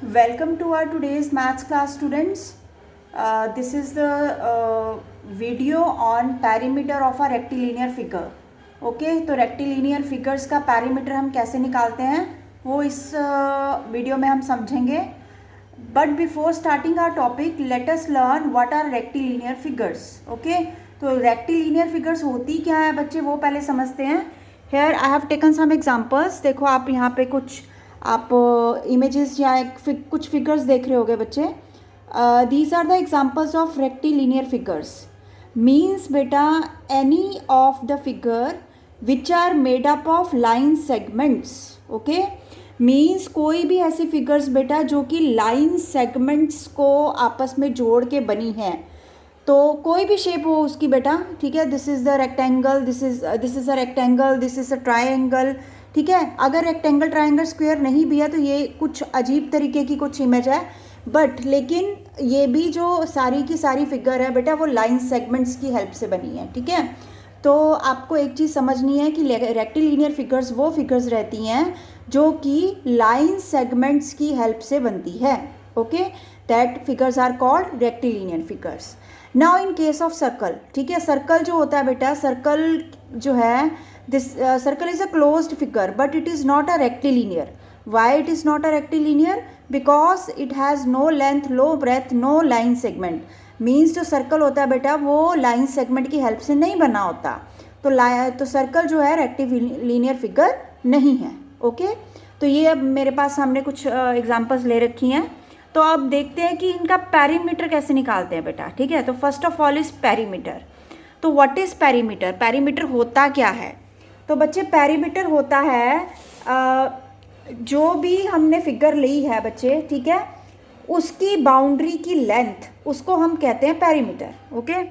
Welcome to our today's maths class, students. This is the video on perimeter of a rectilinear figure. Okay तो rectilinear figures का perimeter हम कैसे निकालते हैं वो इस वीडियो में हम समझेंगे. But before starting our topic let us learn what are rectilinear figures. Okay तो रेक्टिलिनियर फिगर्स होती क्या है बच्चे, वो पहले समझते हैं. Here I have taken some examples. देखो आप यहाँ पे कुछ आप इमेजेस या कुछ फिगर्स देख रहे होगे बच्चे. These are the examples of rectilinear figures. Means बेटा any of the figure which are made up of line segments. Okay means कोई भी ऐसी फिगर्स बेटा जो कि लाइन सेगमेंट्स को आपस में जोड़ के बनी है. तो कोई भी शेप हो उसकी बेटा, ठीक है. This is the rectangle, this is a rectangle, this is a triangle, ठीक है. अगर रेक्टेंगल ट्राइंगल स्क्वायर नहीं भी है तो ये कुछ अजीब तरीके की कुछ इमेज है. बट लेकिन ये भी जो सारी की सारी फिगर है बेटा वो लाइन सेगमेंट्स की हेल्प से बनी है, ठीक है. तो आपको एक चीज़ समझनी है कि रेक्टिलिनियर फिगर्स वो फिगर्स रहती हैं जो कि लाइन सेगमेंट्स की हेल्प से बनती है. Okay that figures are called rectilinear figures. Now in case of circle, ठीक है. सर्कल जो होता है बेटा, सर्कल जो है, this circle is a closed figure but it is not a rectilinear. Why it is not a rectilinear? Because it has no length, no breadth, no line segment. Means जो circle होता है बेटा वो line segment की help से नहीं बना होता. तो सर्कल जो है रेक्टिलिनियर फिगर नहीं है. ओके तो ये अब मेरे पास हमने कुछ एग्जांपल्स ले रखी हैं. तो अब देखते हैं कि इनका पैरीमीटर कैसे निकालते हैं बेटा, ठीक है. तो first of all is perimeter. तो व्हाट इज़ पैरीमीटर? पैरीमीटर होता क्या है? तो बच्चे पैरीमीटर होता है जो भी हमने फिगर ली है बच्चे, ठीक है, उसकी बाउंड्री की लेंथ, उसको हम कहते हैं perimeter. Okay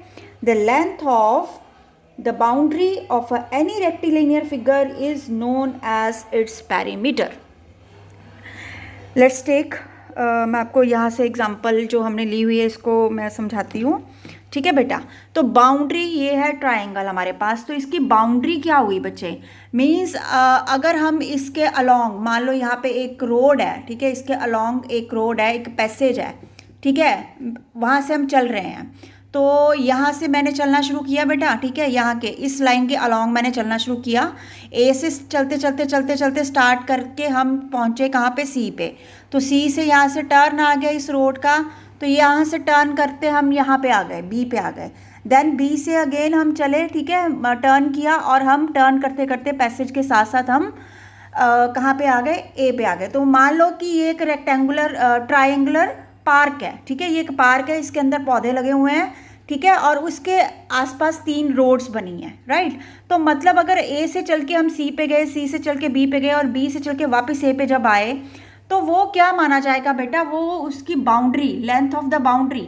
the length of the boundary of any rectilinear figure is known as its perimeter. Let's take मैं आपको यहाँ से एग्जांपल जो हमने ली हुई है इसको मैं समझाती हूँ, ठीक है बेटा. तो बाउंड्री ये है ट्राइंगल हमारे पास. तो इसकी बाउंड्री क्या हुई बच्चे? मीन्स अगर हम इसके अलोंग, मान लो यहाँ पे एक रोड है, ठीक है, इसके अलोंग एक रोड है, एक पैसेज है, ठीक है, वहाँ से हम चल रहे हैं. तो यहाँ से मैंने चलना शुरू किया बेटा, ठीक है, यहाँ के इस लाइन के अलोंग मैंने चलना शुरू किया. ए से चलते चलते चलते चलते स्टार्ट करके हम पहुँचे कहाँ पे? सी पे. तो सी से यहाँ से टर्न आ गया इस रोड का. तो यहाँ से टर्न करते हम यहाँ पे आ गए, बी पे आ गए. देन बी से अगेन हम चले, ठीक है, टर्न किया और हम टर्न करते करते पैसेज के साथ साथ हम कहाँ पे आ गए? ए पे आ गए. तो मान लो कि ये एक रेक्टेंगुलर ट्रायंगुलर पार्क है, ठीक है. ये एक पार्क है, इसके अंदर पौधे लगे हुए हैं, ठीक है, और उसके आसपास 3 रोड्स बनी हैं, राइट. तो मतलब अगर ए से चल के हम सी पे गए, सी से चल के बी पे गए और बी से चल के वापस ए पे जब आए तो वो क्या माना जाएगा बेटा? वो उसकी boundary, length of the boundary,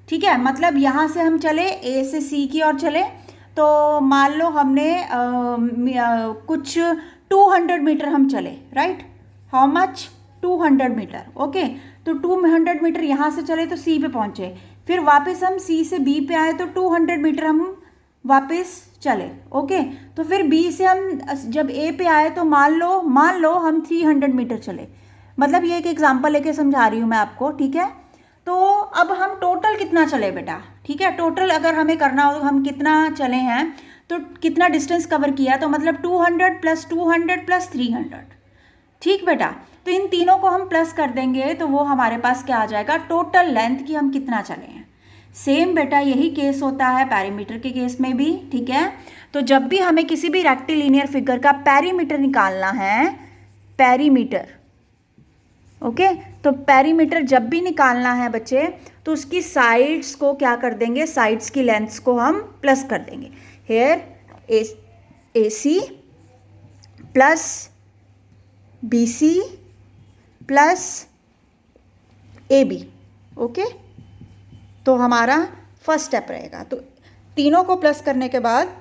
ठीक है. मतलब यहाँ से हम चले ए से सी की ओर चले, तो मान लो हमने कुछ 200 मीटर हम चले, right. How much? 200 metre. Okay तो 200 मीटर यहाँ से चले तो सी पे पहुँचे. फिर वापस हम सी से बी पे आए तो 200 मीटर हम वापस चले. ओके तो फिर बी से हम जब ए पे आए तो मान लो हम 300 मीटर चले. मतलब ये एक एग्जांपल लेके समझा रही हूँ मैं आपको, ठीक है. तो अब हम टोटल कितना चले बेटा, ठीक है. टोटल अगर हमें करना हो तो हम कितना चले हैं, तो कितना डिस्टेंस कवर किया, तो मतलब 200 + 200 + 300, ठीक बेटा. तो इन तीनों को हम प्लस कर देंगे तो वो हमारे पास क्या आ जाएगा? टोटल लेंथ की हम कितना चले हैं. सेम बेटा यही केस होता है पैरीमीटर के केस में भी, ठीक है. तो जब भी हमें किसी भी रेक्टिलिनियर फिगर का पैरीमीटर निकालना है, पैरीमीटर, ओके तो पैरीमीटर जब भी निकालना है बच्चे तो उसकी साइड्स को क्या कर देंगे? साइड्स की लेंथ्स को हम प्लस कर देंगे. Here A C plus B C plus A B. Okay तो हमारा फर्स्ट स्टेप रहेगा. तो तीनों को प्लस करने के बाद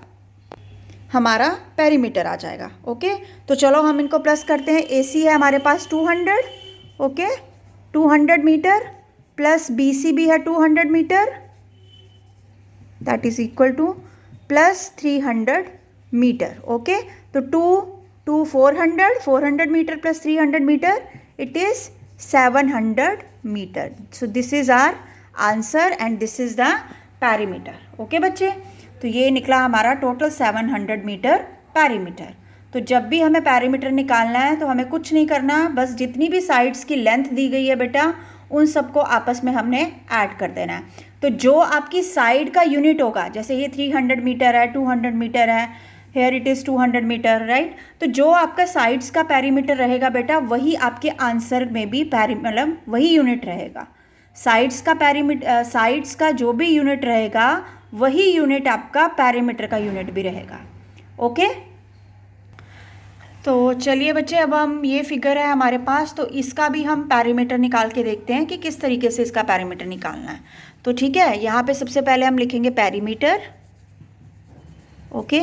हमारा पैरीमीटर आ जाएगा. ओके तो चलो हम इनको प्लस करते हैं. ए सी है हमारे पास 200, okay 200 metre, plus B C भी है 200 metre, that is equal to plus 300 metre. Okay तो 2 400 metre plus 300 metre, it is 700 metre. So this is our answer and this is the perimeter. Okay बच्चे, तो ये निकला हमारा टोटल 700 मीटर पेरीमीटर। तो जब भी हमें पेरीमीटर निकालना है तो हमें कुछ नहीं करना, बस जितनी भी साइड्स की लेंथ दी गई है बेटा उन सबको आपस में हमने ऐड कर देना है। तो जो आपकी साइड का यूनिट होगा, जैसे ये 300 मीटर है, 200 मीटर है, here it is 200 metre, right. तो जो आपका साइड्स का पेरीमीटर रहेगा बेटा वही आपके आंसर में भी मतलब वही यूनिट रहेगा। साइड्स का पेरीमीटर, साइड्स का जो भी यूनिट रहेगा वही यूनिट आपका पेरीमीटर का यूनिट भी रहेगा। ओके, तो चलिए बच्चे, अब हम ये फिगर है हमारे पास, तो इसका भी हम पेरीमीटर निकाल के देखते हैं कि किस तरीके से इसका पेरीमीटर निकालना है। तो ठीक है, यहाँ पे सबसे पहले हम लिखेंगे perimeter. Okay,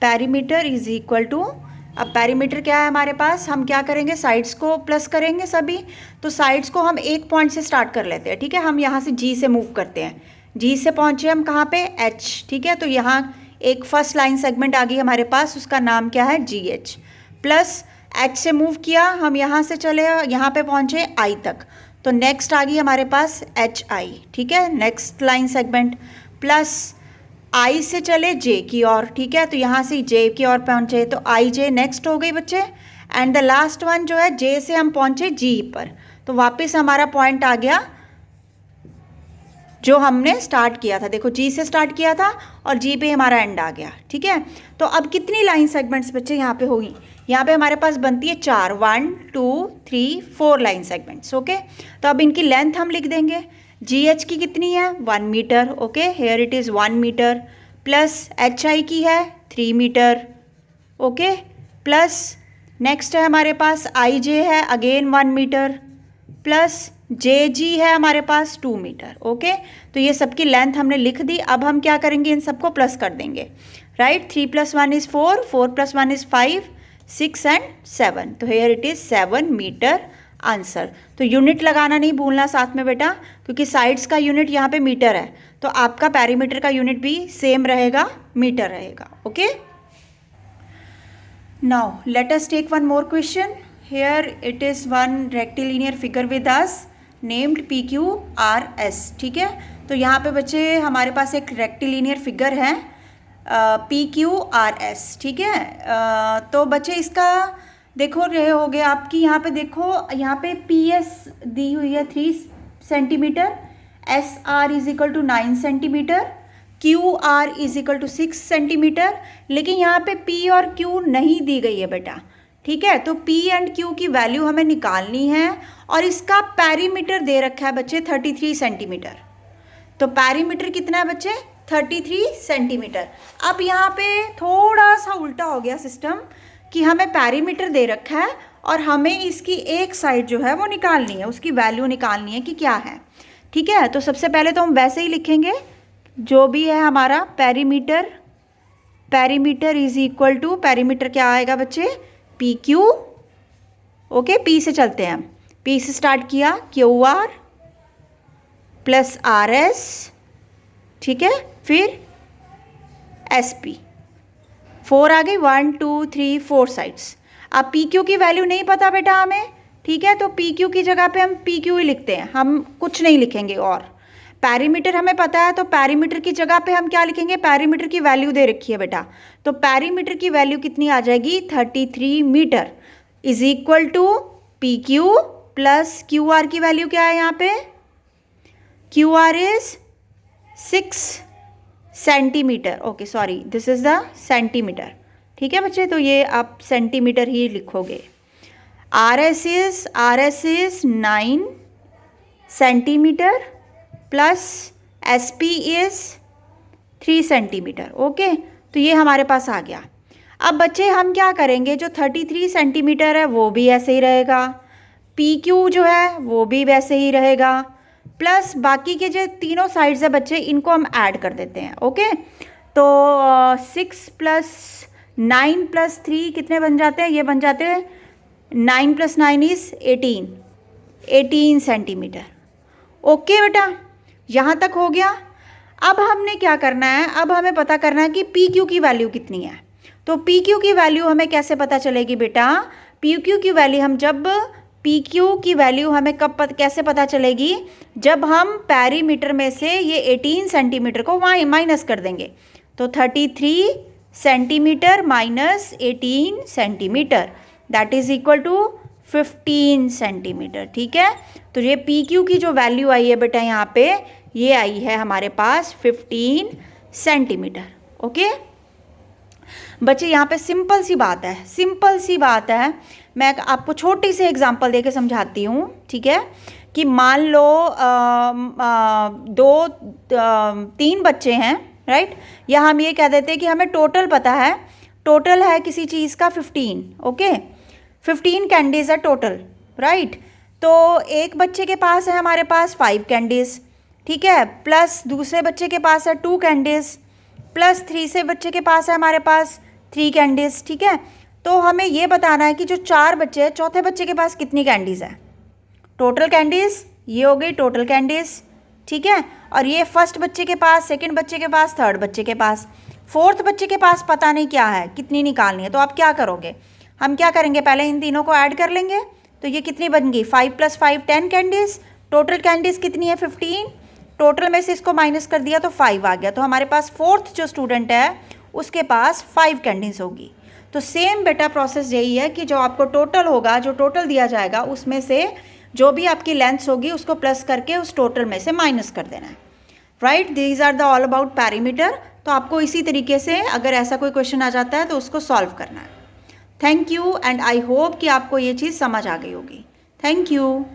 perimeter is equal to, अब पेरीमीटर क्या है हमारे पास, हम क्या करेंगे, साइड्स को प्लस करेंगे सभी। तो साइड्स को हम एक पॉइंट से स्टार्ट कर लेते हैं, ठीक है। हम यहाँ से जी से मूव करते हैं, जी से पहुँचे हम कहाँ पे, एच, ठीक है। तो यहाँ एक फर्स्ट लाइन सेगमेंट आ गई हमारे पास, उसका नाम क्या है, जी एच। प्लस एच से मूव किया हम, यहाँ से चले यहाँ पे पहुँचे आई तक, तो नेक्स्ट आ गई हमारे पास एच आई, ठीक है, नेक्स्ट लाइन सेगमेंट। प्लस आई से चले जे की ओर, ठीक है, तो यहाँ से जे की ओर पहुँचे, तो आई जे नेक्स्ट हो गई बच्चे। एंड द लास्ट वन जो है, जे से हम पहुँचे जी पर, तो वापस हमारा पॉइंट आ गया जो हमने स्टार्ट किया था। देखो जी से स्टार्ट किया था और जी पे हमारा एंड आ गया, ठीक है। तो अब कितनी लाइन सेगमेंट्स बच्चे यहाँ पे होगी, यहाँ पे हमारे पास बनती है 4, 1 2 3 4 लाइन सेगमेंट्स। ओके, तो अब इनकी लेंथ हम लिख देंगे। जी एच की कितनी है, 1 metre, okay, here it is 1 metre. Plus H I की है 3 मीटर, ओके। प्लस नेक्स्ट है हमारे पास आई जे है, अगेन 1 मीटर। प्लस जे जी है हमारे पास 2 मीटर, ओके। तो ये सबकी लेंथ हमने लिख दी। अब हम क्या करेंगे, इन सबको प्लस कर देंगे, राइट। 3 + 1 = 4, 4 + 1 = 5, 6 and 7, तो here it is 7 metre answer. तो यूनिट लगाना नहीं भूलना साथ में बेटा, क्योंकि साइड्स का यूनिट यहाँ पे मीटर है, तो आपका पेरीमीटर का यूनिट भी सेम रहेगा, मीटर रहेगा। Okay, now let us take one more question. Here it is one rectilinear figure with us named PQRS, ठीक है। तो यहाँ पे बच्चे हमारे पास एक रेक्टिलिनियर फिगर है PQRS, ठीक है। तो बच्चे इसका देखो रहे हो गए आपकी, यहाँ पे देखो, यहाँ पे PS दी हुई है 3 centimetre, SR = 9 centimetre, QR = 6 centimetre, लेकिन यहाँ पे P और Q नहीं दी गई है बेटा, ठीक है। तो P एंड Q की वैल्यू हमें निकालनी है और इसका पेरीमीटर दे रखा है बच्चे 33 सेंटीमीटर। तो पेरीमीटर कितना है बच्चे, 33 सेंटीमीटर। अब यहाँ पे थोड़ा सा उल्टा हो गया सिस्टम कि हमें पेरीमीटर दे रखा है और हमें इसकी एक साइड जो है वो निकालनी है, उसकी वैल्यू निकालनी है कि क्या है, ठीक है। तो सबसे पहले तो हम वैसे ही लिखेंगे जो भी है हमारा perimeter, perimeter is equal to, perimeter क्या आएगा बच्चे, PQ, ओके। P से चलते हैं हम, P से स्टार्ट किया, QR प्लस RS, ठीक है, फिर SP, 4 आ गई, 1 2 3 4 साइड्स। अब PQ की वैल्यू नहीं पता बेटा हमें, ठीक है, तो PQ की जगह पे हम PQ ही लिखते हैं, हम कुछ नहीं लिखेंगे। और पेरीमीटर हमें पता है, तो पेरीमीटर की जगह पे हम क्या लिखेंगे, पेरीमीटर की वैल्यू दे रखी है बेटा, तो पेरीमीटर की वैल्यू कितनी आ जाएगी, 33 metre is equal to PQ plus QR की वैल्यू क्या है यहाँ पे, QR is 6 centimetre, okay sorry this is the centimetre, ठीक है बच्चे। तो ये आप सेंटीमीटर ही लिखोगे। RS is 9 centimetre plus SP is 3 centimetre, okay. तो ये हमारे पास आ गया। अब बच्चे हम क्या करेंगे, जो 33 सेंटीमीटर है वो भी ऐसे ही रहेगा, PQ जो है वो भी वैसे ही रहेगा, प्लस बाकी के जो तीनों साइड्स है बच्चे इनको हम ऐड कर देते हैं, ओके। तो 6 + 9 + 3 कितने बन जाते हैं, ये बन जाते हैं 9 + 9 = 18 सेंटीमीटर, ओके बेटा, यहाँ तक हो गया। अब हमने क्या करना है, अब हमें पता करना है कि PQ की वैल्यू कितनी है। तो PQ की वैल्यू हमें कैसे पता चलेगी बेटा, PQ की वैल्यू हम जब पी क्यू की वैल्यू हमें कैसे पता चलेगी, जब हम पेरीमीटर में से ये 18 सेंटीमीटर को माइनस कर देंगे। तो 33 centimetre minus 18 centimetre that is equal to 15 centimetre. ठीक है, तो ये पी क्यू की जो वैल्यू आई है बेटा यहाँ पे, ये आई है हमारे पास 15 सेंटीमीटर। ओके बच्चे, यहाँ पे सिंपल सी बात है, मैं आपको छोटी सी एग्जांपल देके समझाती हूँ। ठीक है, कि मान लो 3 बच्चे हैं, राइट, या हम ये कह देते हैं कि हमें टोटल पता है, टोटल है किसी चीज़ का 15। ओके 15 कैंडीज़ है टोटल, राइट। तो एक बच्चे के पास है हमारे पास 5 कैंडीज़, ठीक है, प्लस दूसरे बच्चे के पास है 2 कैंडीज़, प्लस 3 से बच्चे के पास है हमारे पास 3 कैंडीज़। ठीक है, तो हमें ये बताना है कि जो 4 बच्चे हैं, चौथे बच्चे के पास कितनी कैंडीज़ है। टोटल कैंडीज़ ये हो गई टोटल कैंडीज़, ठीक है, और ये फर्स्ट बच्चे के पास, सेकंड बच्चे के पास, थर्ड बच्चे के पास, फोर्थ बच्चे के पास पता नहीं क्या है, कितनी निकालनी है। तो आप क्या करोगे, हम क्या करेंगे, पहले इन तीनों को ऐड कर लेंगे। तो ये कितनी बन गई, 5 + 5 10 कैंडीज़। टोटल कैंडीज़ कितनी है 15, टोटल में से इसको माइनस कर दिया तो 5 आ गया। तो हमारे पास फोर्थ जो स्टूडेंट है उसके पास 5 कैंडीज़ होगी। तो सेम बेटा प्रोसेस यही है कि जो आपको टोटल होगा, जो टोटल दिया जाएगा उसमें से जो भी आपकी लेंथ्स होगी उसको प्लस करके उस टोटल में से माइनस कर देना है, right. These are the all about perimeter. तो आपको इसी तरीके से अगर ऐसा कोई क्वेश्चन आ जाता है तो उसको सॉल्व करना है। Thank you, and I hope कि आपको ये चीज़ समझ आ गई होगी। Thank you.